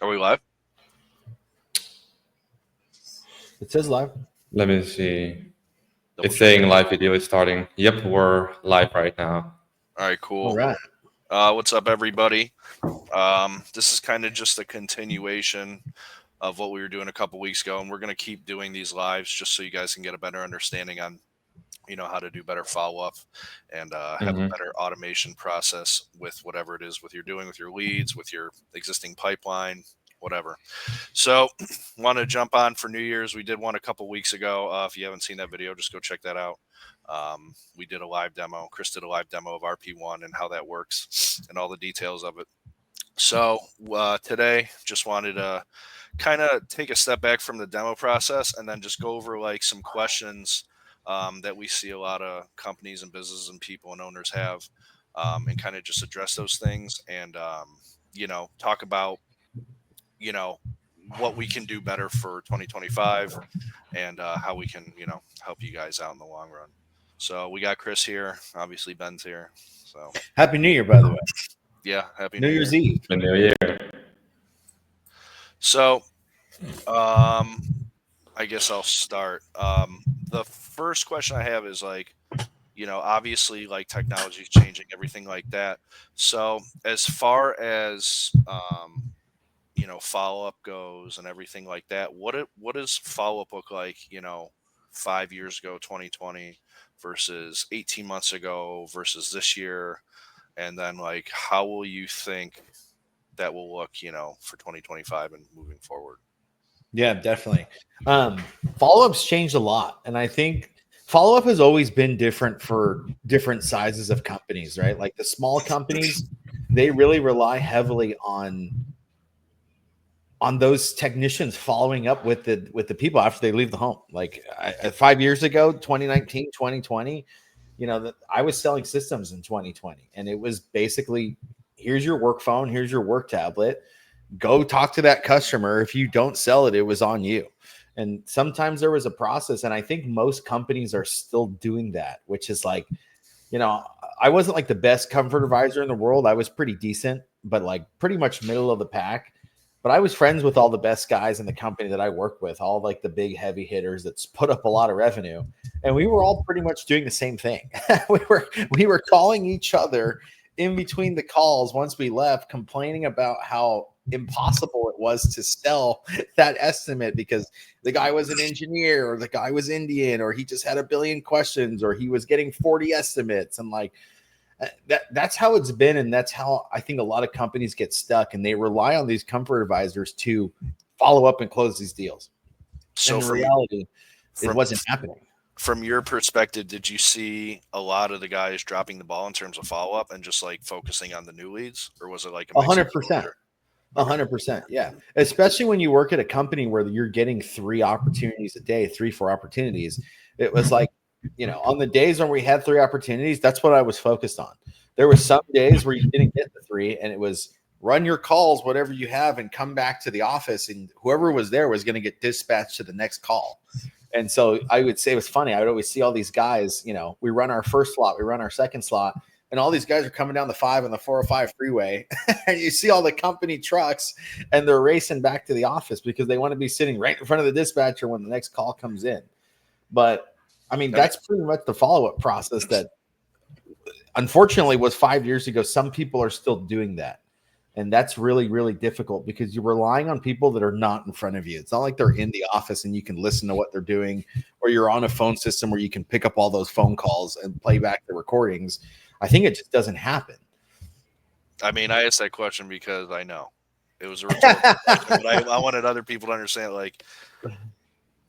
Are we live? It says live. Let me see. Double It's check. saying live video is starting. Yep, we're live right now. All right, cool. All right. What's up, everybody? This is kind of just a continuation of what we were doing a couple weeks ago, and we're going to keep doing these lives just so you guys can get a better understanding on, how to do better follow-up and have a better automation process with whatever it is with you're doing with your leads, with your existing pipeline, whatever. So, want to jump on for New Year's. We did one a couple weeks ago. If you haven't seen that video, just go check that out. We did a live demo. Chris did a live demo of RP1 and how that works and all the details of it. So today, just wanted to kind of take a step back from the demo process and then just go over like some questions that we see a lot of companies and businesses and people and owners have, and kind of just address those things and talk about what we can do better for 2025 and how we can help you guys out in the long run. So we got Chris here, obviously Ben's here. So Happy New Year, by the way. Yeah, happy New Year's Eve. Happy New Year. So I guess I'll start. The first question I have is like, obviously like technology is changing, everything like that. So as far as follow-up goes and everything like that, what does follow-up look like 5 years ago, 2020 versus 18 months ago versus this year, and then like how will you think that will look for 2025 and moving forward? Yeah, definitely. Follow-ups changed a lot, and I think follow-up has always been different for different sizes of companies, right? Like the small companies, they really rely heavily on those technicians following up with the people after they leave the home. Like 5 years ago, 2019, 2020, I was selling systems in 2020, and it was basically, here's your work phone, here's your work tablet, go talk to that customer. If you don't sell it, it was on you. And sometimes there was a process, and I think most companies are still doing that, which is like, I wasn't like the best comfort advisor in the world. I was pretty decent, but like pretty much middle of the pack. But I was friends with all the best guys in the company that I worked with, all like the big heavy hitters that's put up a lot of revenue. And we were all pretty much doing the same thing. we were calling each other in between the calls once we left, complaining about how impossible it was to sell that estimate because the guy was an engineer, or the guy was Indian, or he just had a billion questions, or he was getting 40 estimates. And like, that's how it's been, and that's how I think a lot of companies get stuck, and they rely on these comfort advisors to follow up and close these deals. So in reality, it wasn't happening. From your perspective, did you see a lot of the guys dropping the ball in terms of follow up and just like focusing on the new leads, or was it like 100%? 100%, yeah. Especially when you work at a company where you're getting 3 opportunities a day, 3-4 opportunities. It was like, on the days when we had 3 opportunities, that's what I was focused on. There were some days where you didn't get the 3, and it was run your calls, whatever you have, and come back to the office, and whoever was there was going to get dispatched to the next call. And so I would say it was funny. I would always see all these guys, we run our first slot, we run our second slot, and all these guys are coming down the 5 and the 405 freeway, and you see all the company trucks, and they're racing back to the office because they want to be sitting right in front of the dispatcher when the next call comes in. But I mean, that's pretty much the follow-up process that unfortunately was 5 years ago. Some people are still doing that. And that's really, really difficult because you're relying on people that are not in front of you. It's not like they're in the office and you can listen to what they're doing, or you're on a phone system where you can pick up all those phone calls and play back the recordings. I think it just doesn't happen. I mean, I asked that question because I know it was a rhetorical question, but I wanted other people to understand, like,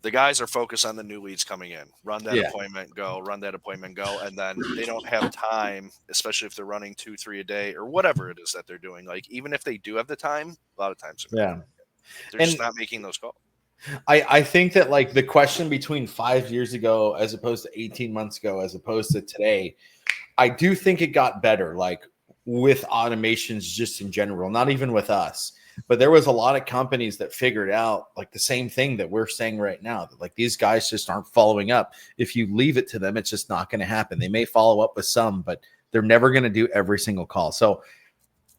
the guys are focused on the new leads coming in. Run that appointment, go. Run that appointment, go. And then they don't have time, especially if they're running 2-3 a day or whatever it is that they're doing. Like, even if they do have the time, a lot of times they're just not making those calls. I think that like the question between 5 years ago as opposed to 18 months ago as opposed to today, I do think it got better, like with automations just in general, not even with us. But there was a lot of companies that figured out like the same thing that we're saying right now, that like these guys just aren't following up. If you leave it to them, it's just not going to happen. They may follow up with some, but they're never going to do every single call. So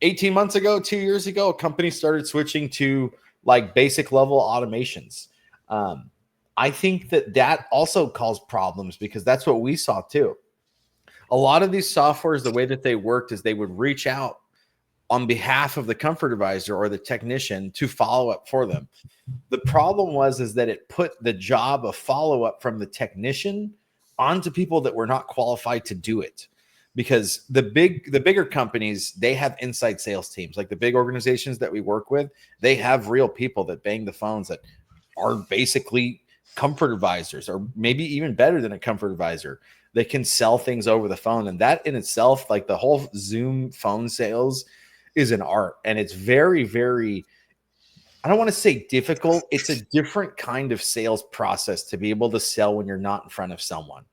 18 months ago, 2 years ago, companies started switching to like basic level automations. I think that also caused problems because that's what we saw too. A lot of these softwares, the way that they worked is they would reach out on behalf of the comfort advisor or the technician to follow up for them. The problem was is that it put the job of follow up from the technician onto people that were not qualified to do it. Because the bigger companies, they have inside sales teams. Like the big organizations that we work with, they have real people that bang the phones that are basically comfort advisors, or maybe even better than a comfort advisor. They can sell things over the phone, and that in itself, like the whole Zoom phone sales, is an art, and it's very, very, I don't want to say difficult. It's a different kind of sales process to be able to sell when you're not in front of someone.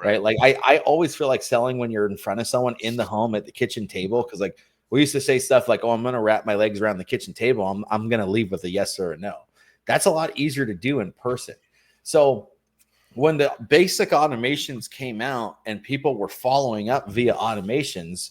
Right. Like I always feel like selling when you're in front of someone in the home at the kitchen table. Cause like we used to say stuff like, oh, I'm going to wrap my legs around the kitchen table. I'm going to leave with a yes or a no. That's a lot easier to do in person. So when the basic automations came out and people were following up via automations,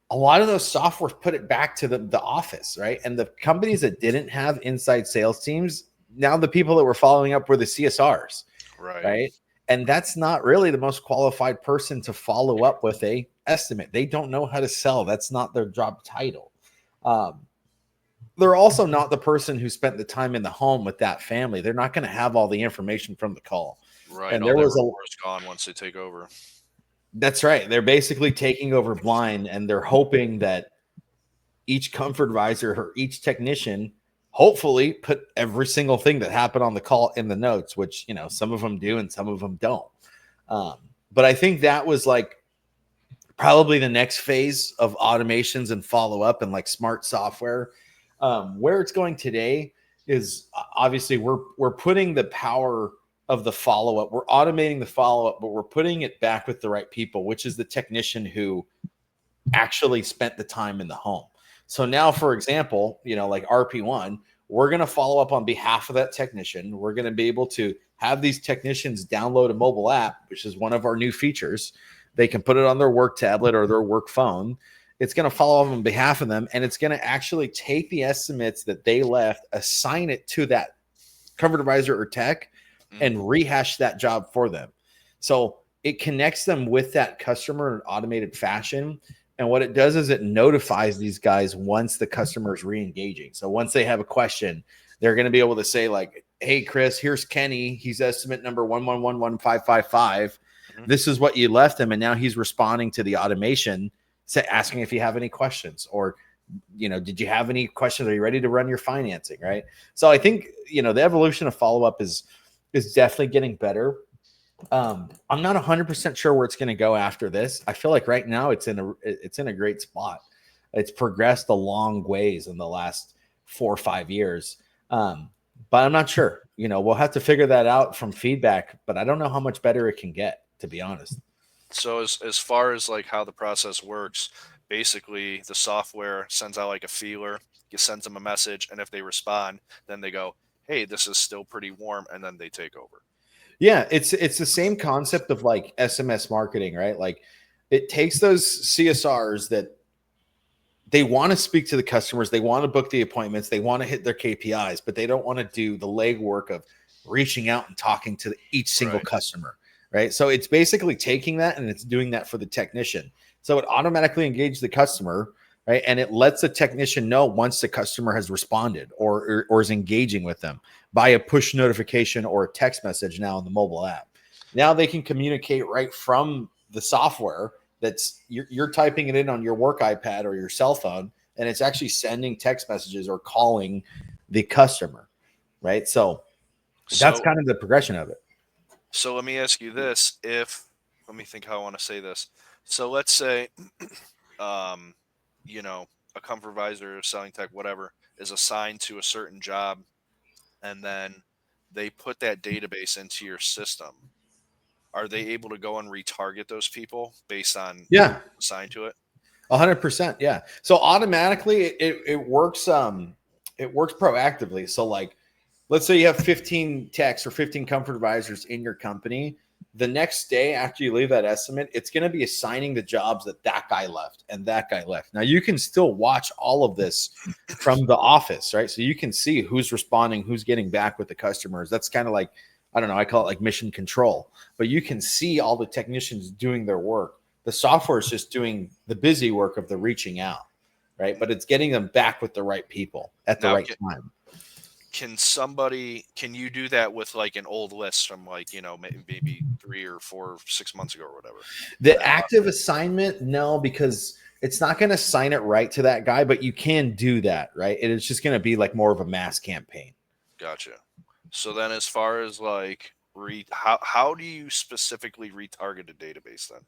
a lot of those softwares put it back to the office. Right. And the companies that didn't have inside sales teams, now the people that were following up were the CSRs. Right. And that's not really the most qualified person to follow up with a estimate. They don't know how to sell. That's not their job title. They're also not the person who spent the time in the home with that family. They're not going to have all the information from the call. Right. And all there was gone once they take over. That's right. They're basically taking over blind, and they're hoping that each comfort advisor or each technician hopefully put every single thing that happened on the call in the notes, which, you know, some of them do and some of them don't. But I think that was like probably the next phase of automations and follow up and like smart software. Where it's going today is obviously we're putting the power of the follow up. We're automating the follow up, but we're putting it back with the right people, which is the technician who actually spent the time in the home. So now, for example, you know, like RP1, we're going to follow up on behalf of that technician. We're going to be able to have these technicians download a mobile app, which is one of our new features. They can put it on their work tablet or their work phone. It's going to follow up on behalf of them, and it's going to actually take the estimates that they left, assign it to that comfort advisor or tech, and rehash that job for them. So it connects them with that customer in an automated fashion. And what it does is it notifies these guys once the customer is re-engaging. So once they have a question, they're going to be able to say like, hey, Chris, here's Kenny. He's estimate number 1111555. This is what you left him. And now he's responding to the automation, asking if you have any questions, or, you know, did you have any questions? Are you ready to run your financing? Right. So I think, you know, the evolution of follow-up is definitely getting better. I'm not 100% sure where it's going to go after this. I feel like right now it's in a great spot. It's progressed a long ways in the last 4 or 5 years. But I'm not sure, you know, we'll have to figure that out from feedback, but I don't know how much better it can get, to be honest. So as far as like how the process works, basically the software sends out like a feeler, it sends them a message, and if they respond, then they go, hey, this is still pretty warm, and then they take over. Yeah, it's the same concept of like SMS marketing, right? Like it takes those CSRs that they want to speak to the customers, they want to book the appointments, they want to hit their KPIs, but they don't want to do the legwork of reaching out and talking to each single customer, right? So it's basically taking that and it's doing that for the technician. So it automatically engages the customer, right? And it lets the technician know once the customer has responded or is engaging with them by a push notification or a text message now in the mobile app. Now they can communicate right from the software that's you're typing it in on your work iPad or your cell phone, and it's actually sending text messages or calling the customer, right? So that's kind of the progression of it. So let me ask you this. Let me think how I want to say this. So let's say, you know, a comfort advisor, selling tech, whatever, is assigned to a certain job, and then they put that database into your system. Are they able to go and retarget those people based on assigned to it? 100%. Yeah. So automatically it works. It works proactively. So like, let's say you have 15 techs or 15 comfort advisors in your company. the next day after you leave that estimate, it's going to be assigning the jobs that guy left and that guy left. Now you can still watch all of this from the office, right? So you can see who's responding, who's getting back with the customers. That's kind of like, I don't know, I call it like mission control, but you can see all the technicians doing their work. The software is just doing the busy work of the reaching out, right? But it's getting them back with the right people at the right time. Can you do that with like an old list from like, maybe 3 or 4 or 6 months ago or whatever? The active assignment, no, because it's not going to assign it right to that guy, but you can do that, right? And it's just going to be like more of a mass campaign. Gotcha. So then as far as like how do you specifically retarget a database then?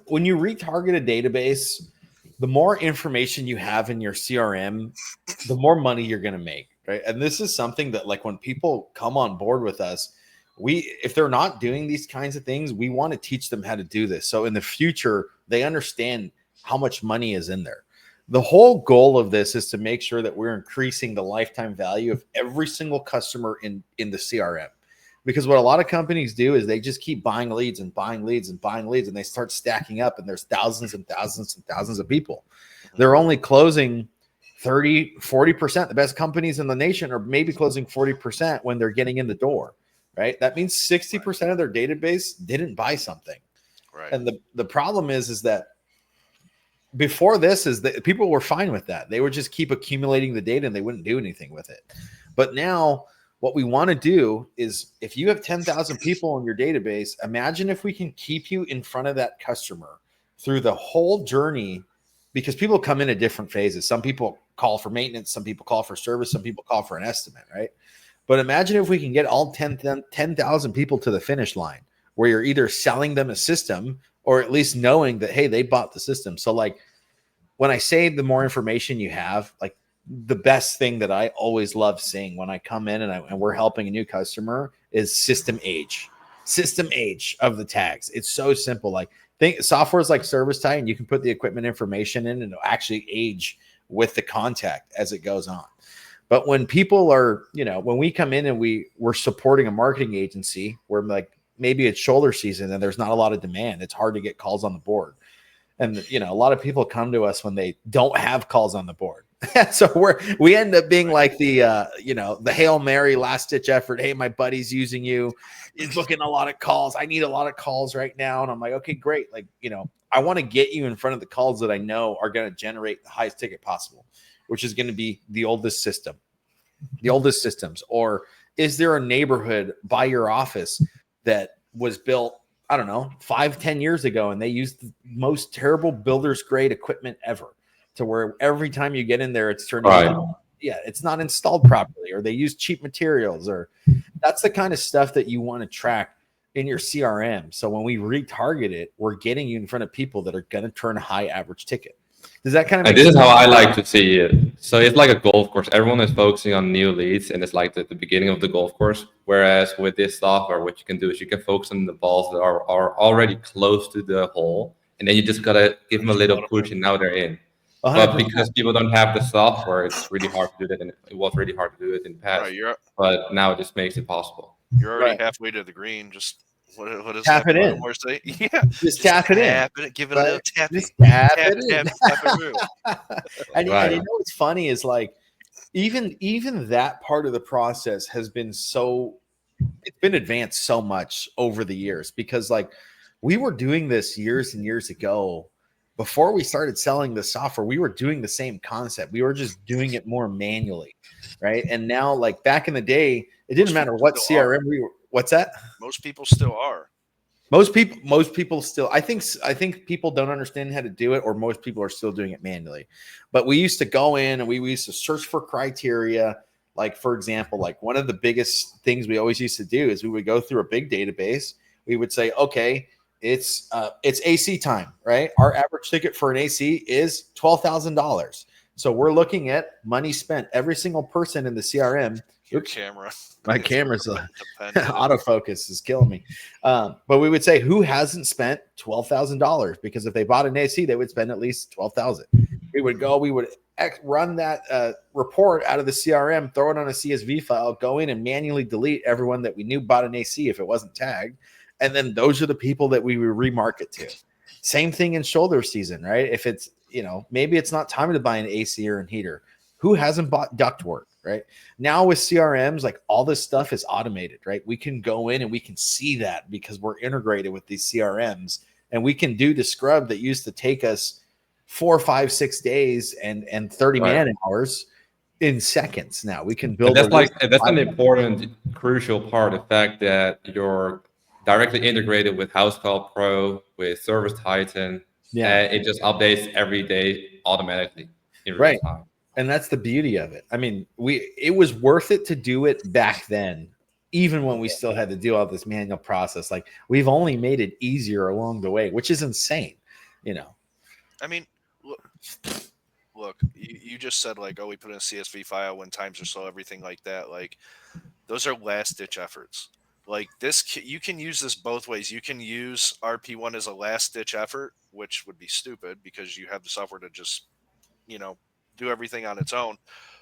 When you retarget a database, the more information you have in your CRM, the more money you're going to make, right? And this is something that, like, when people come on board with us, if they're not doing these kinds of things, we want to teach them how to do this. So in the future, they understand how much money is in there. The whole goal of this is to make sure that we're increasing the lifetime value of every single customer in the CRM. Because what a lot of companies do is they just keep buying leads and buying leads and buying leads, and they start stacking up, and there's thousands and thousands and thousands of people. They're only closing 30, 40%. The best companies in the nation are maybe closing 40% when they're getting in the door, right? That means 60% of their database didn't buy something. Right. And the problem is that before this is that people were fine with that. They would just keep accumulating the data and they wouldn't do anything with it. But now what we want to do is, if you have 10,000 people in your database, imagine if we can keep you in front of that customer through the whole journey, because people come in at different phases. Some people call for maintenance, some people call for service, some people call for an estimate, right? But imagine if we can get all 10,000 people to the finish line where you're either selling them a system or at least knowing that, hey, they bought the system. So like when I say the more information you have, like, the best thing that I always love seeing when I come in and we're helping a new customer is system age of the tags. It's so simple. Like, software is like service tag, and you can put the equipment information in and it'll actually age with the contact as it goes on. But when people are, when we come in and we're supporting a marketing agency where, like, maybe it's shoulder season and there's not a lot of demand, it's hard to get calls on the board. And, a lot of people come to us when they don't have calls on the board. So we end up being like the Hail Mary last ditch effort. Hey, my buddy's using you. He's booking a lot of calls. I need a lot of calls right now. And I'm like, okay, great. Like, I want to get you in front of the calls that I know are going to generate the highest ticket possible, which is going to be the oldest systems. Or is there a neighborhood by your office that was built, I don't know, 5-10 years ago, and they used the most terrible builder's grade equipment ever, to where every time you get in there, it's turned into, it's not installed properly, or they use cheap materials, or that's the kind of stuff that you want to track in your CRM. So when we retarget it, we're getting you in front of people that are going to turn a high average ticket. Does that kind of make sense? This is how I like to see it. So it's like a golf course. Everyone is focusing on new leads, and it's like the beginning of the golf course. Whereas with this software, what you can do is you can focus on the balls that are already close to the hole, and then you just got to give them a little push, and now they're in. 100%. But because people don't have the software, it's really hard to do that, and it was really hard to do it in the past. Right, but now it just makes it possible. You're already halfway to the green. Just what is tap it in? Say? Yeah, just tap it in. Give it a little tapping. Just tap it in. And you know what's funny is, like, even that part of the process has been it's been advanced so much over the years, because, like, we were doing this years and years ago. Before we started selling the software, we were doing the same concept. We were just doing it more manually, right? And now, like, back in the day, it didn't matter what CRM we were. What's that? Most people still are. Most people still. I think people don't understand how to do it, or most people are still doing it manually. But we used to go in and we used to search for criteria. Like, for example, like, one of the biggest things we always used to do is we would go through a big database. We would say, okay, it's AC time, right? Our average ticket for an AC is $12,000. So we're looking at money spent. Every single person in the CRM. My camera's autofocus is killing me. But we would say, who hasn't spent $12,000? Because if they bought an AC, they would spend at least $12,000. We would run that report out of the CRM, throw it on a CSV file, go in and manually delete everyone that we knew bought an AC if it wasn't tagged. And then those are the people that we would remarket to. Same thing in shoulder season, right? If it's, maybe it's not time to buy an AC or a heater. Who hasn't bought ductwork, right? Now with CRMs, like all this stuff is automated, right? We can go in and we can see that because we're integrated with these CRMs, and we can do the scrub that used to take us 4, 5, 6 days and 30 man hours in seconds. Now we can build. That's an important, crucial part. The fact that you're directly integrated with House Call Pro, with Service Titan, and it just updates every day automatically in real time. And that's the beauty of it. I mean, it was worth it to do it back then, even when we still had to do all this manual process. Like, we've only made it easier along the way, which is insane, I mean, look, you just said like, oh, we put in a CSV file when times are slow, everything like that. Like, those are last ditch efforts. Like this, you can use this both ways. You can use RP1 as a last ditch effort, which would be stupid because you have the software to just, do everything on its own.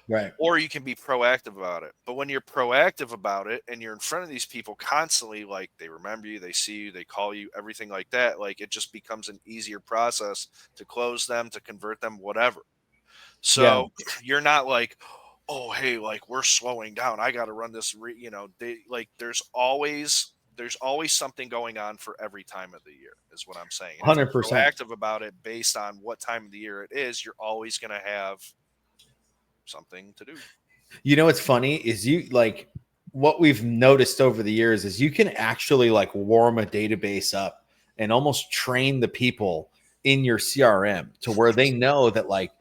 Right. Or you can be proactive about it. But when you're proactive about it and you're in front of these people constantly, like they remember you, they see you, they call you, everything like that, like it just becomes an easier process to close them, to convert them, whatever. So you're not like, oh, hey, like we're slowing down, I got to run this, there's always something going on for every time of the year is what I'm saying. 100%. If you're proactive about it based on what time of the year it is, you're always going to have something to do. What's funny is what we've noticed over the years is you can actually like warm a database up and almost train the people in your CRM to where they know that like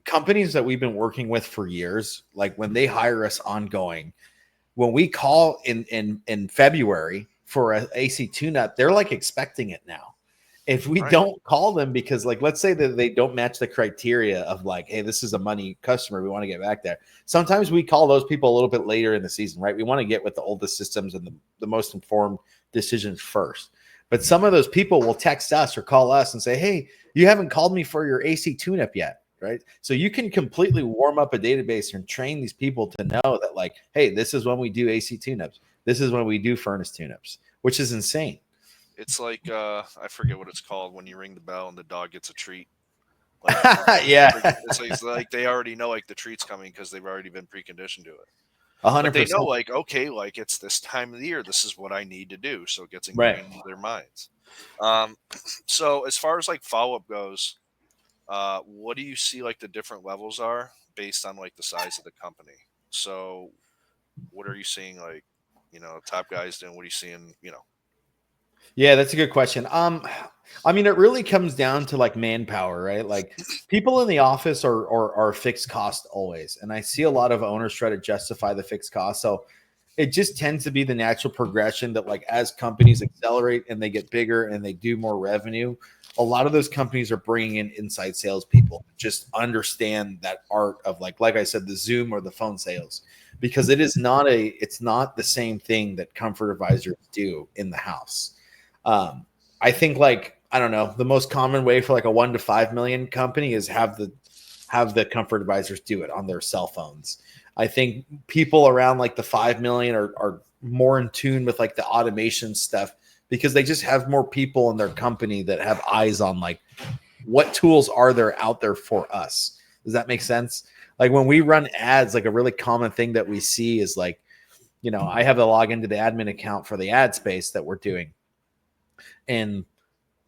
companies that we've been working with for years, like when they hire us ongoing, when we call in February for an AC tune-up, they're like expecting it now. If we don't call them because, like, let's say that they don't match the criteria of like, hey, this is a money customer, we want to get back there. Sometimes we call those people a little bit later in the season, right? We want to get with the oldest systems and the most informed decisions first. But some of those people will text us or call us and say, hey, you haven't called me for your AC tune-up yet, right? So you can completely warm up a database and train these people to know that, like, hey, this is when we do AC tune-ups. This is when we do furnace tune-ups, which is insane. It's like I forget what it's called when you ring the bell and the dog gets a treat. Like, it's like they already know like the treat's coming because they've already been preconditioned to it. 100%. But they know like, okay, like it's this time of the year. This is what I need to do. So it gets ingrained into their minds. So as far as like follow-up goes, what do you see like the different levels are based on like the size of the company? So what are you seeing like, top guys doing? What are you seeing, Yeah, that's a good question. I mean, it really comes down to like manpower, right? Like people in the office are fixed cost always. And I see a lot of owners try to justify the fixed cost. So it just tends to be the natural progression that like as companies accelerate and they get bigger and they do more revenue, a lot of those companies are bringing in inside salespeople, just understand that art of like I said, the Zoom or the phone sales, because it's not the same thing that comfort advisors do in the house. I think like, I don't know, the most common way for like a 1 to 5 million company is have the comfort advisors do it on their cell phones. I think people around like the 5 million are more in tune with like the automation stuff because they just have more people in their company that have eyes on like what tools are there out there for us. Does that make sense? Like when we run ads, like a really common thing that we see is like, I have to log into the admin account for the ad space that we're doing. And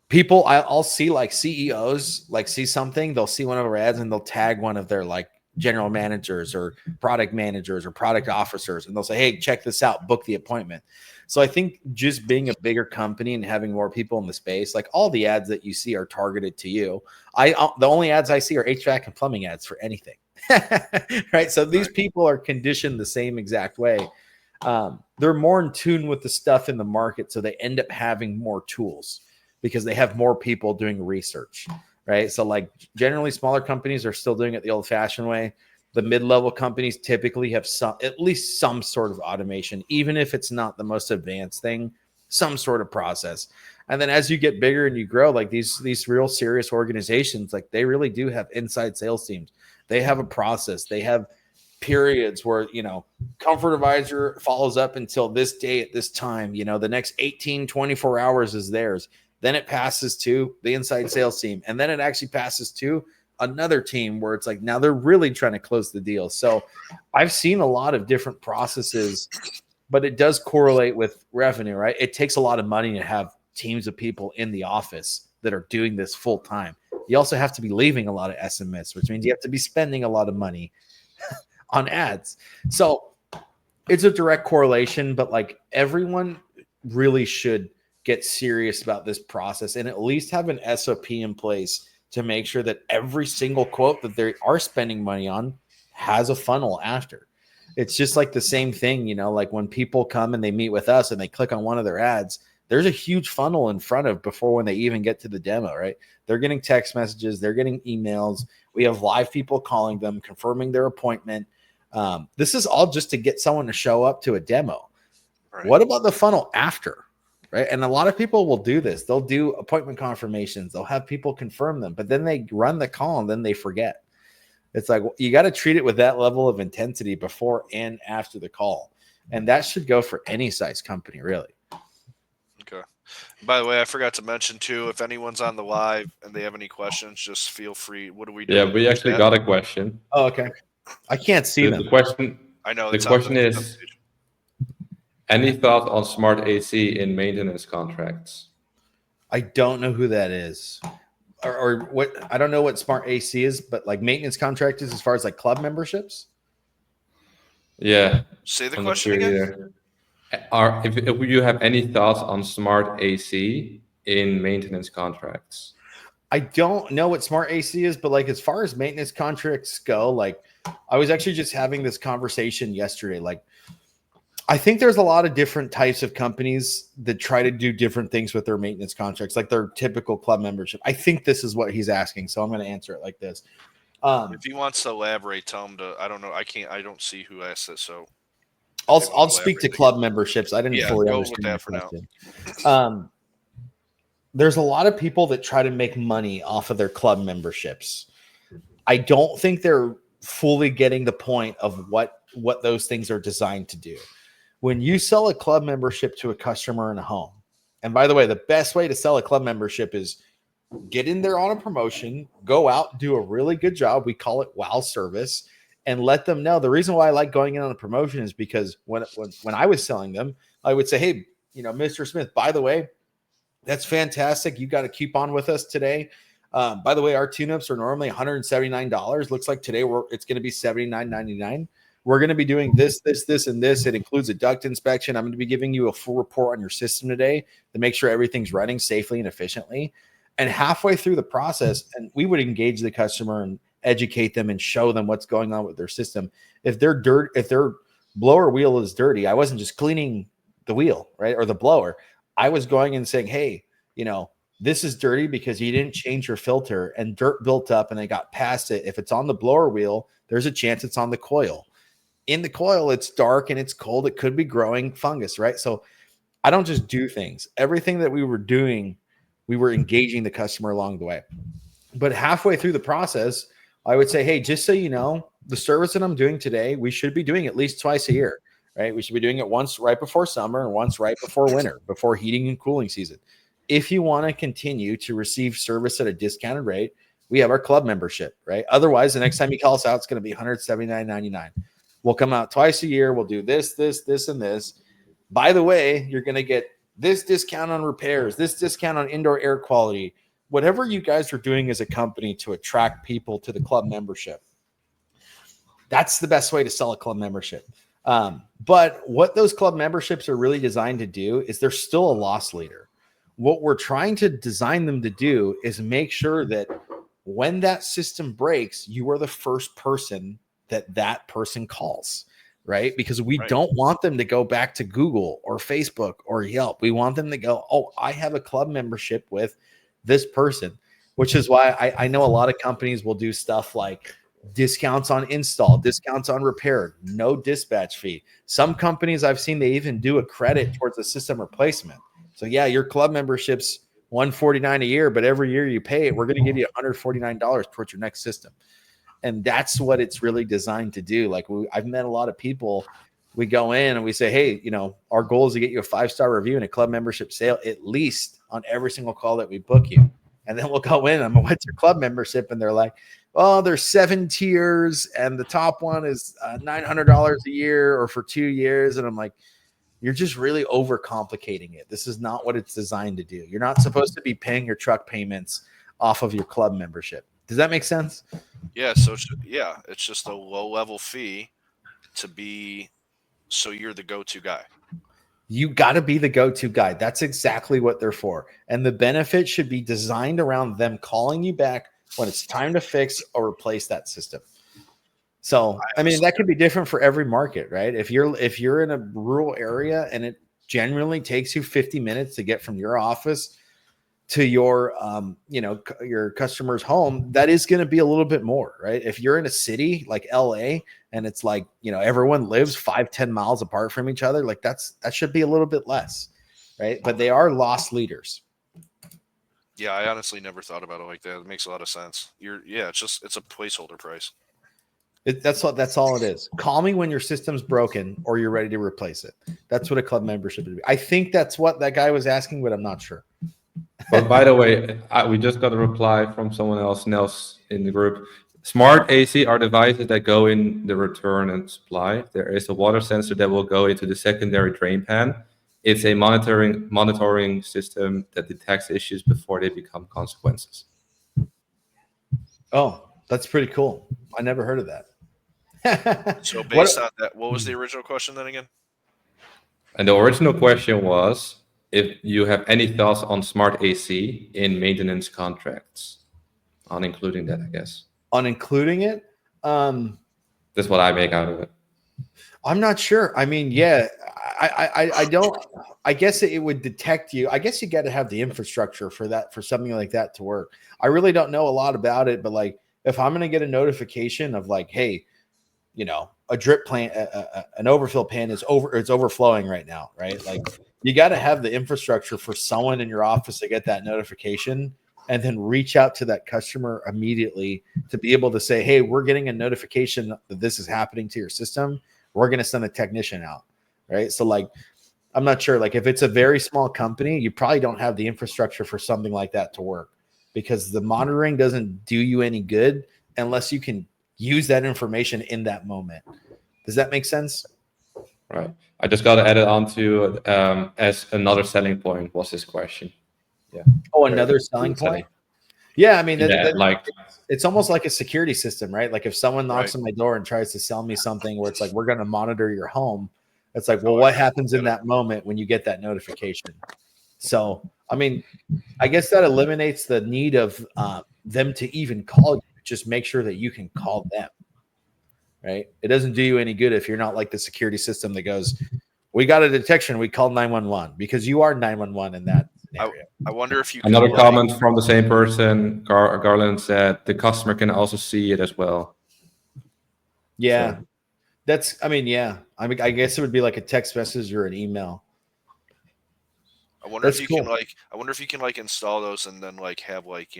people, I'll see like CEOs like see something, they'll see one of our ads and they'll tag one of their like general managers or product managers or product officers. And they'll say, hey, check this out, book the appointment. So I think just being a bigger company and having more people in the space, like all the ads that you see are targeted to you. The only ads I see are HVAC and plumbing ads for anything. Right. So these people are conditioned the same exact way. They're more in tune with the stuff in the market. So they end up having more tools because they have more people doing research, right? So like generally smaller companies are still doing it the old fashioned way. The mid-level companies typically have at least some sort of automation, even if it's not the most advanced thing, some sort of process. And then as you get bigger and you grow, like these real serious organizations, like they really do have inside sales teams They have a process. They have periods where, comfort advisor follows up until this day at this time. The next 18, 24 hours is theirs. Then it passes to the inside sales team. And then it actually passes to another team where it's like, now they're really trying to close the deal. So I've seen a lot of different processes, but it does correlate with revenue, right? It takes a lot of money to have teams of people in the office that are doing this full time. You also have to be leaving a lot of SMS, which means you have to be spending a lot of money on ads. So it's a direct correlation, but like everyone really should get serious about this process and at least have an SOP in place to make sure that every single quote that they are spending money on has a funnel after. It's just like the same thing, like when people come and they meet with us and they click on one of their ads, there's a huge funnel in front of before when they even get to the demo, right? They're getting text messages, they're getting emails. We have live people calling them, confirming their appointment. This is all just to get someone to show up to a demo. Right. What about the funnel after? Right. And a lot of people will do this. They'll do appointment confirmations. They'll have people confirm them, but then they run the call and then they forget. It's like, you got to treat it with that level of intensity before and after the call. And that should go for any size company, really. Okay. By the way, I forgot to mention too, if anyone's on the live and they have any questions, just feel free. What do we do? Yeah, we actually got a question. Oh, okay. I can't see them. The question, I know. The question is, any thoughts on smart AC in maintenance contracts? I don't know who that is. Or what, I don't know what smart AC is, but like maintenance contract is as far as like club memberships. Yeah. Say the question again. If you have any thoughts on smart AC in maintenance contracts? I don't know what smart AC is, but like as far as maintenance contracts go, like I was actually just having this conversation yesterday. Like I think there's a lot of different types of companies that try to do different things with their maintenance contracts, like their typical club membership. I think this is what he's asking, so I'm going to answer it like this. If he wants to elaborate, tell him to. I don't know. I don't see who asked it, so I'll speak to club memberships. I didn't fully understand that for now. There's a lot of people that try to make money off of their club memberships. I don't think they're fully getting the point of what those things are designed to do. When you sell a club membership to a customer in a home, and by the way, the best way to sell a club membership is get in there on a promotion, go out, do a really good job. We call it wow service, and let them know. The reason why I like going in on a promotion is because when I was selling them, I would say, hey, Mr. Smith, by the way, that's fantastic. You got a coupon with us today. By the way, our tune-ups are normally $179. Looks like today it's going to be $79.99. We're going to be doing this, and this. It includes a duct inspection. I'm going to be giving you a full report on your system today to make sure everything's running safely and efficiently. And halfway through the process, and we would engage the customer and educate them and show them what's going on with their system. If their blower wheel is dirty, I wasn't just cleaning the wheel, right, or the blower. I was going and saying, hey, this is dirty because you didn't change your filter and dirt built up and they got past it. If it's on the blower wheel, there's a chance it's on the coil. In the coil, it's dark and it's cold. It could be growing fungus, right? So I don't just do things. Everything that we were doing, we were engaging the customer along the way. But halfway through the process, I would say, hey, just so you know, the service that I'm doing today, we should be doing at least twice a year, right? We should be doing it once right before summer and once right before winter, before heating and cooling season. If you want to continue to receive service at a discounted rate, we have our club membership, right? Otherwise, the next time you call us out, it's going to be $179.99. We'll come out twice a year. We'll do this, and this. By the way, you're going to get this discount on repairs, this discount on indoor air quality, whatever you guys are doing as a company to attract people to the club membership. That's the best way to sell a club membership. But what those club memberships are really designed to do is they're still a loss leader. What we're trying to design them to do is make sure that when that system breaks, you are the first person that person calls, right? Because we don't want them to go back to Google or Facebook or Yelp. We want them to go, oh, I have a club membership with this person, which is why I know a lot of companies will do stuff like discounts on install, discounts on repair, no dispatch fee. Some companies I've seen, they even do a credit towards a system replacement. So yeah, your club membership's $149 a year, but every year you pay it, we're going to give you $149 towards your next system. And that's what it's really designed to do. Like I've met a lot of people. We go in and we say, hey, our goal is to get you a 5-star review and a club membership sale, at least on every single call that we book you. And then we'll go in and what's your club membership? And they're like, oh, there's 7 tiers. And the top one is $900 a year or for 2 years. And I'm like, you're just really overcomplicating it. This is not what it's designed to do. You're not supposed to be paying your truck payments off of your club membership. Does that make sense? Yeah. So it's just a low level fee to be. So you're the go-to guy. You got to be the go-to guy. That's exactly what they're for. And the benefit should be designed around them calling you back when it's time to fix or replace that system. So, I mean, that could be different for every market, right? If you're in a rural area and it generally takes you 50 minutes to get from your office to your your customer's home, that is going to be a little bit more, right? If you're in a city like LA and it's like, everyone lives 5-10 miles apart from each other, like that should be a little bit less, right? But they are loss leaders. Yeah, I honestly never thought about it like that. It makes a lot of sense. It's a placeholder price. That's all it is. Call me when your system's broken or you're ready to replace it. That's what a club membership would be. I think that's what that guy was asking, but I'm not sure. But by the way, we just got a reply from someone else in the group. Smart AC are devices that go in the return and supply. There is a water sensor that will go into the secondary drain pan. It's a monitoring system that detects issues before they become consequences. Oh, that's pretty cool. I never heard of that. So based on that, what was the original question then again? And the original question was if you have any thoughts on smart AC in maintenance contracts, on including that, I guess. On including it? That's what I make out of it. I'm not sure. I mean, yeah, I don't. I guess it would detect you. I guess you got to have the infrastructure for that, for something like that to work. I really don't know a lot about it, but like, if I'm going to get a notification of like, hey, a drip plant, an overfill pan it's overflowing right now, right? Like, you got to have the infrastructure for someone in your office to get that notification and then reach out to that customer immediately to be able to say, hey, we're getting a notification that this is happening to your system. We're going to send a technician out, right? So like, I'm not sure. Like if it's a very small company, you probably don't have the infrastructure for something like that to work, because the monitoring doesn't do you any good unless you can use that information in that moment. Does that make sense? Right. I just got to add it on to as another selling point was this question. Yeah. Oh, another selling point? Yeah. I mean, like it's almost like a security system, right? Like if someone knocks on my door and tries to sell me something where it's like, we're going to monitor your home. It's like, well, what happens in that moment when you get that notification? So, I mean, I guess that eliminates the need of them to even call you. Just make sure that you can call them, right? It doesn't do you any good if you're not like the security system that goes, we got a detection, we called 911, because you are 911 in that scenario. I wonder if you another comment from the same person, Garland said the customer can also see it as well. Yeah. So. I mean, I guess it would be like a text message or an email. I wonder if you can like install those and then like have like,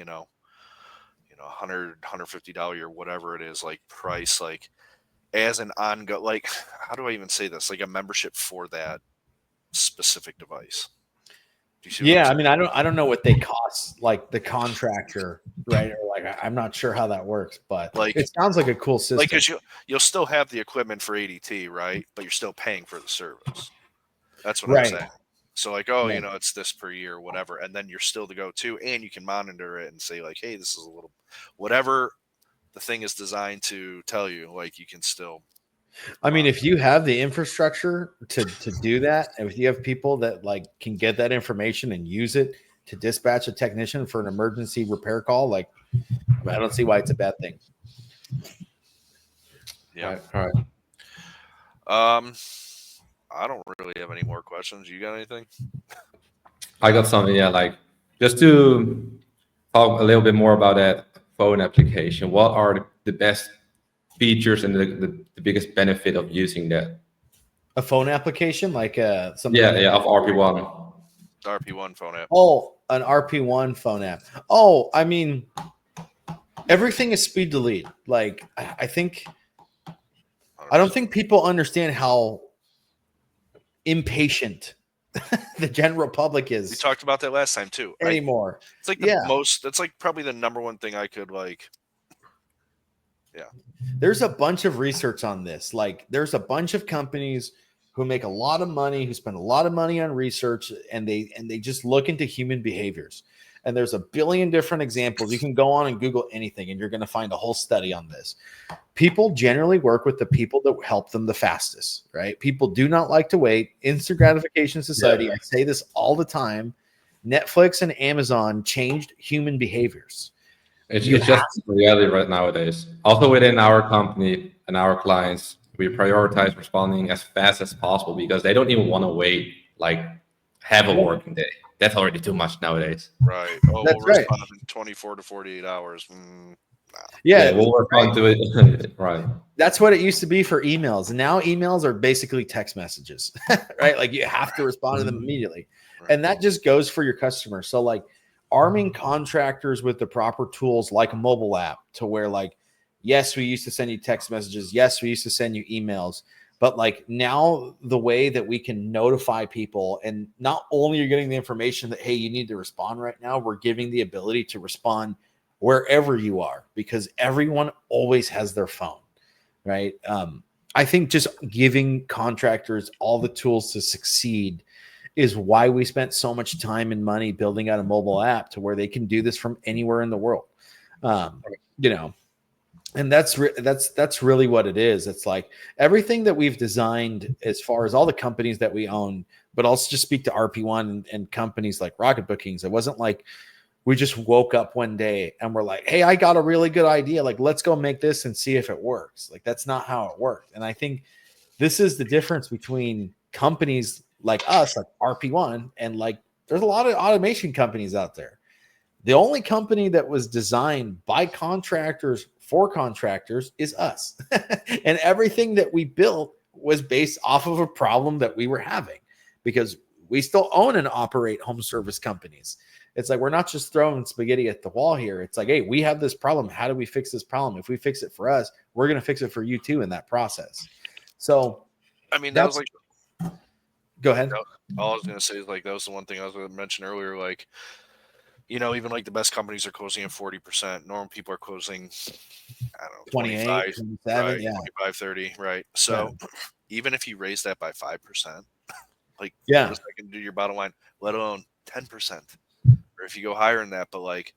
$100, $150 or whatever it is, like price, like as an ongoing, like, how do I even say this? Like a membership for that specific device. Yeah. I mean, I don't know what they cost, like the contractor, right? Or like, I'm not sure how that works, but like, it sounds like a cool system. Like, cause you'll still have the equipment for ADT, right? But you're still paying for the service. That's what I'm saying. So like, it's this per year or whatever. And then you're still the go-to and you can monitor it and say like, hey, this is a little, whatever the thing is designed to tell you, like you can still. I mean, if you have the infrastructure to do that, and if you have people that like can get that information and use it to dispatch a technician for an emergency repair call, like I don't see why it's a bad thing. Yeah. All right. I don't really have any more questions. You got anything? I got something. Yeah, like just to talk a little bit more about that phone application. What are the best features and the biggest benefit of using that? A phone application, like something. Yeah, of RP1. RP1 phone app. Oh, an RP1 phone app. Oh, I mean, everything is speed to lead. Like I don't think people understand how impatient the general public We is talked about that last time too. anymore. It's like that's like probably the number one thing I could like. Yeah. There's a bunch of research on this. Like there's a bunch of companies who make a lot of money, who spend a lot of money on research, and they just look into human behaviors. And there's a billion different examples. You can go on and Google anything, and you're going to find a whole study on this. People generally work with the people that help them the fastest, right? People do not like to wait. Instant gratification society. Yeah. I say this all the time. Netflix and Amazon changed human behaviors. It's just reality right nowadays. Also within our company and our clients, we prioritize responding as fast as possible because they don't even want to wait like have a working day. That's already too much nowadays. Right. Oh, we'll respond in 24 to 48 hours. Nah. Yeah, we'll respond to it. Right. That's what it used to be for emails. And now emails are basically text messages, right? Like you have to respond to them immediately. Right. And that just goes for your customer. So like arming contractors with the proper tools like a mobile app to where like, yes, we used to send you text messages. Yes, we used to send you emails. But like now the way that we can notify people, and not only you're getting the information that, hey, you need to respond right now, we're giving the ability to respond wherever you are because everyone always has their phone, right? I think just giving contractors all the tools to succeed is why we spent so much time and money building out a mobile app to where they can do this from anywhere in the world. And that's really what it is. It's like everything that we've designed as far as all the companies that we own, but I'll just speak to RP1 and companies like Rocket Bookings. It wasn't like we just woke up one day and we're like, hey, I got a really good idea. Like, let's go make this and see if it works. Like, that's not how it worked. And I think this is the difference between companies like us, like RP1, and like there's a lot of automation companies out there. The only company that was designed by contractors for contractors is us. And everything that we built was based off of a problem that we were having because we still own and operate home service companies. It's like, we're not just throwing spaghetti at the wall here. It's like, hey, we have this problem. How do we fix this problem? If we fix it for us, we're going to fix it for you too in that process. So, I mean, that was like, go ahead. All I was going to say is like, that was the one thing I was going to mention earlier. Like, you know, even like the best companies are closing at 40%. Normal people are closing, I don't know, 28, 27, right, yeah. 25, 30, right? So even if you raise that by 5%, like, yeah, what is that going to do to your bottom line, let alone 10%? Or if you go higher than that, but like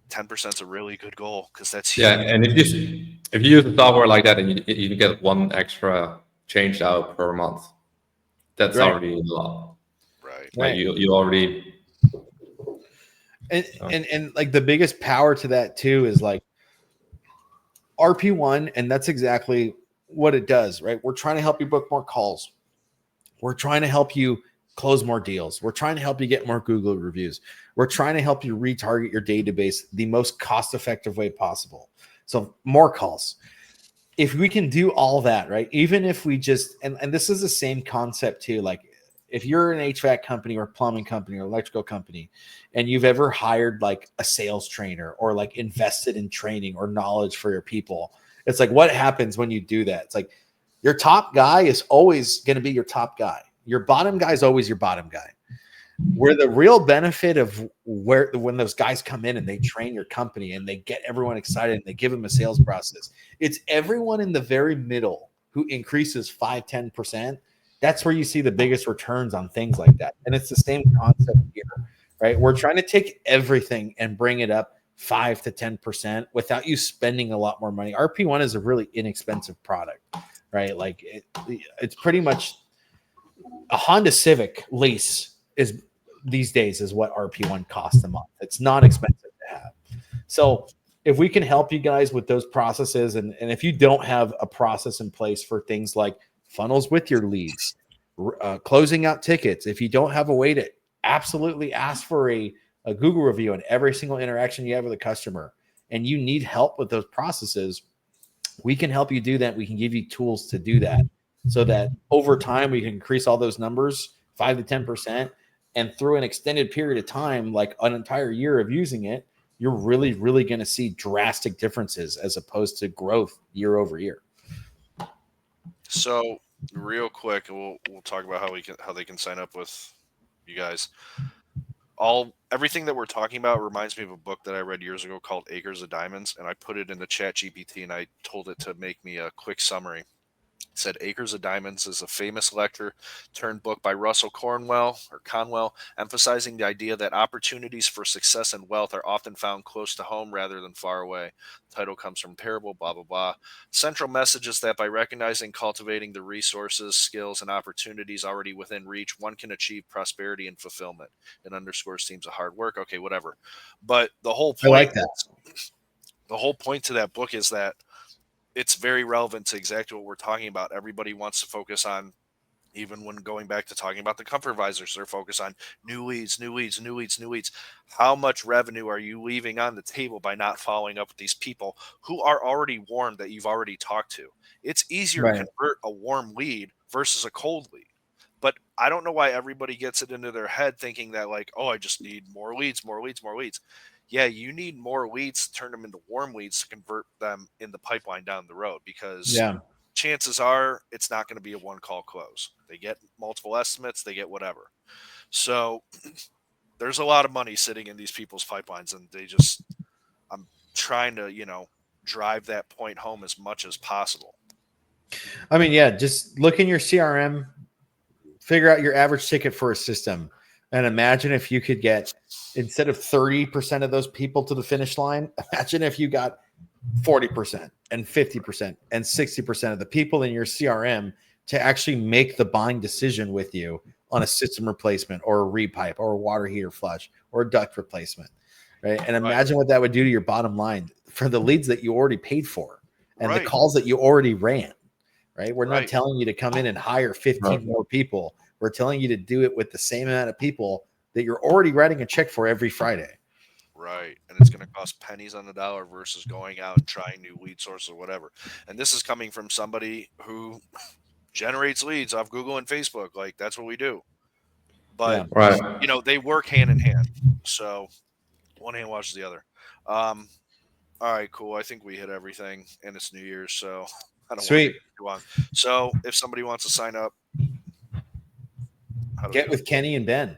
10% is a really good goal because that's huge. And if you use a software like that and you get one extra changed out per month, that's already a lot. Right. Like you already. And like the biggest power to that too is like RP1, and that's exactly what it does, right? We're trying to help you book more calls. We're trying to help you close more deals. We're trying to help you get more Google reviews. We're trying to help you retarget your database the most cost-effective way possible. So more calls. If we can do all that, right? Even if we just, and this is the same concept too, like if you're an HVAC company or plumbing company or electrical company, and you've ever hired like a sales trainer or like invested in training or knowledge for your people, it's like, what happens when you do that? It's like your top guy is always going to be your top guy. Your bottom guy is always your bottom guy. Where the real benefit of when those guys come in and they train your company and they get everyone excited and they give them a sales process, it's everyone in the very middle who increases 5-10%. That's where you see the biggest returns on things like that. And it's the same concept here, right? We're trying to take everything and bring it up 5 to 10% without you spending a lot more money. RP1 is a really inexpensive product, right? Like it's pretty much a Honda Civic lease is these days is what RP1 costs a month. It's not expensive to have. So if we can help you guys with those processes, and if you don't have a process in place for things like funnels with your leads, closing out tickets, if you don't have a way to absolutely ask for a Google review on every single interaction you have with a customer, and you need help with those processes, we can help you do that. We can give you tools to do that so that over time we can increase all those numbers 5 to 10%. And through an extended period of time, like an entire year of using it, you're really, really going to see drastic differences as opposed to growth year over year. So real quick, we'll talk about how they can sign up with you guys. Everything that we're talking about reminds me of a book that I read years ago called Acres of Diamonds, and I put it into Chat GPT and I told it to make me a quick summary. It said Acres of Diamonds is a famous lecture turned book by Russell Conwell, emphasizing the idea that opportunities for success and wealth are often found close to home rather than far away. The title comes from parable, blah, blah, blah. Central message is that by recognizing, cultivating the resources, skills, and opportunities already within reach, one can achieve prosperity and fulfillment. It underscores themes of hard work. Okay, whatever. But the whole I point, like that. the whole point to that book is that it's very relevant to exactly what we're talking about. Everybody wants to focus on, even when going back to talking about the comfort visors, they're focused on new leads. How much revenue are you leaving on the table by not following up with these people who are already warm that you've already talked to? It's easier to convert a warm lead versus a cold lead. But I don't know why everybody gets it into their head thinking that like, oh, I just need more leads. Yeah, you need more leads to turn them into warm leads to convert them in the pipeline down the road, because chances are it's not going to be a one call close. They get multiple estimates, they get whatever. So there's a lot of money sitting in these people's pipelines, and I'm trying to, drive that point home as much as possible. I mean, yeah, just look in your CRM, figure out your average ticket for a system, and imagine if you could get, instead of 30% of those people to the finish line, imagine if you got 40% and 50% and 60% of the people in your CRM to actually make the buying decision with you on a system replacement or a repipe or a water heater flush or a duct replacement, right? And imagine what that would do to your bottom line for the leads that you already paid for and the calls that you already ran, right? We're not telling you to come in and hire 15 more people. We're telling you to do it with the same amount of people that you're already writing a check for every Friday. Right. And it's going to cost pennies on the dollar versus going out and trying new lead sources or whatever. And this is coming from somebody who generates leads off Google and Facebook. Like, that's what we do. But, they work hand in hand. So one hand washes the other. All right, cool. I think we hit everything, and it's New Year's, so I don't want to go on. So if somebody wants to sign up, get with Kenny and Ben.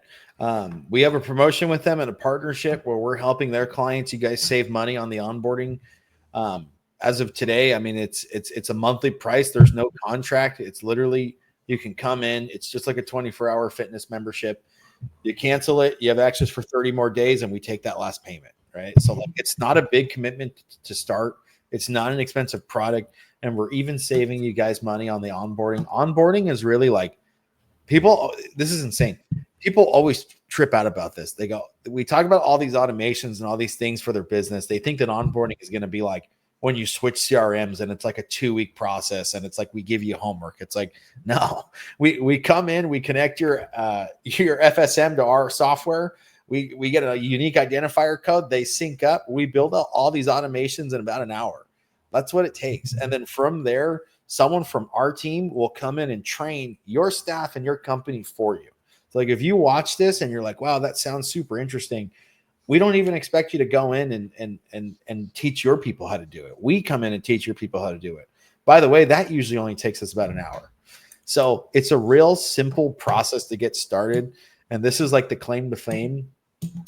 We have a promotion with them and a partnership where we're helping their clients. You guys save money on the onboarding. As of today, I mean, it's a monthly price. There's no contract. It's literally, you can come in. It's just like a 24-hour fitness membership. You cancel it, you have access for 30 more days, and we take that last payment, right? So it's not a big commitment to start. It's not an expensive product, and we're even saving you guys money on the onboarding. Onboarding is really like, people, this is insane. People always trip out about this. They go, we talk about all these automations and all these things for their business. They think that onboarding is going to be like when you switch CRMs and it's like a 2-week process and it's like we give you homework. It's like, no, we come in, we connect your FSM to our software. We get a unique identifier code. They sync up. We build out all these automations in about an hour. That's what it takes. And then from there, someone from our team will come in and train your staff and your company for you. So like if you watch this and you're like, wow, that sounds super interesting, we don't even expect you to go in and teach your people how to do it. We come in and teach your people how to do it. By the way, that usually only takes us about an hour. So it's a real simple process to get started. And this is like the claim to fame.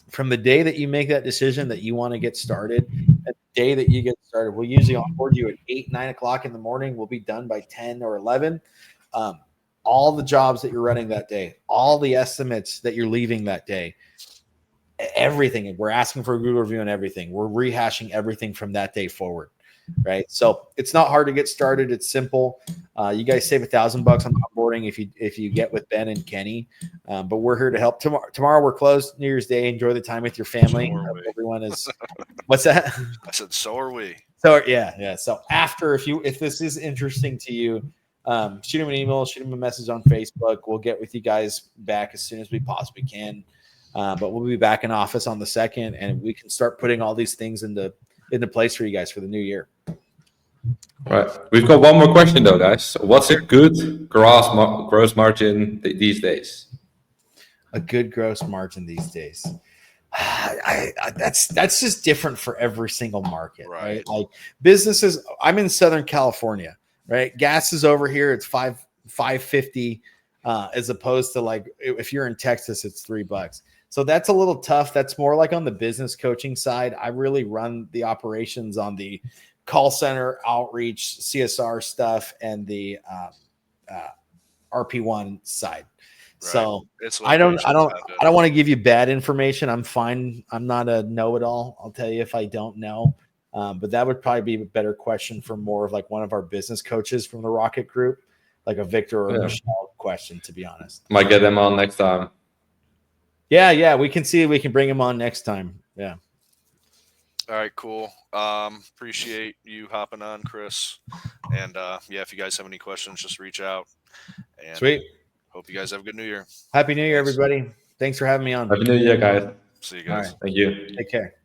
From the day that you make that decision that you want to get started, the day that you get started, we'll usually onboard you at 8, 9 o'clock in the morning. We'll be done by 10 or 11. All the jobs that you're running that day, all the estimates that you're leaving that day, everything. We're asking for a Google review and everything. We're rehashing everything from that day forward, right? So it's not hard to get started. It's simple. You guys save $1,000 on onboarding if you get with Ben and Kenny. But we're here to help. Tomorrow we're closed. New Year's Day. Enjoy the time with your family. Everyone is. What's that? I said, so are we. So yeah. So if this is interesting to you, shoot him an email, shoot him a message on Facebook. We'll get with you guys back as soon as we possibly can. But we'll be back in office on the 2nd, and we can start putting all these things into place for you guys for the new year. All right. We've got one more question though, guys. What's a good gross margin these days? A good gross margin these days. That's just different for every single market, right? Right. Like businesses, I'm in Southern California, right? Gas is over here, it's $5.50, as opposed to like if you're in Texas, it's $3. So that's a little tough. That's more like on the business coaching side. I really run the operations on the call center, outreach, CSR stuff, and the RP1 side. So It's I don't location want to give you bad information. I'm fine. I'm not a know-it-all. I'll tell you if I don't know. But that would probably be a better question for more of like one of our business coaches from the Rocket Group, like a Victor or Michelle question, to be honest. Might get them on next time. Yeah. We can see if we can bring him on next time. Yeah. All right, cool. Appreciate you hopping on, Chris. And yeah, if you guys have any questions, just reach out. And Sweet. hope you guys have a good New Year. Happy New Year, Thanks. everybody. Thanks for having me on. Happy New Year, guys. See you All guys. right. Thank you. Take care.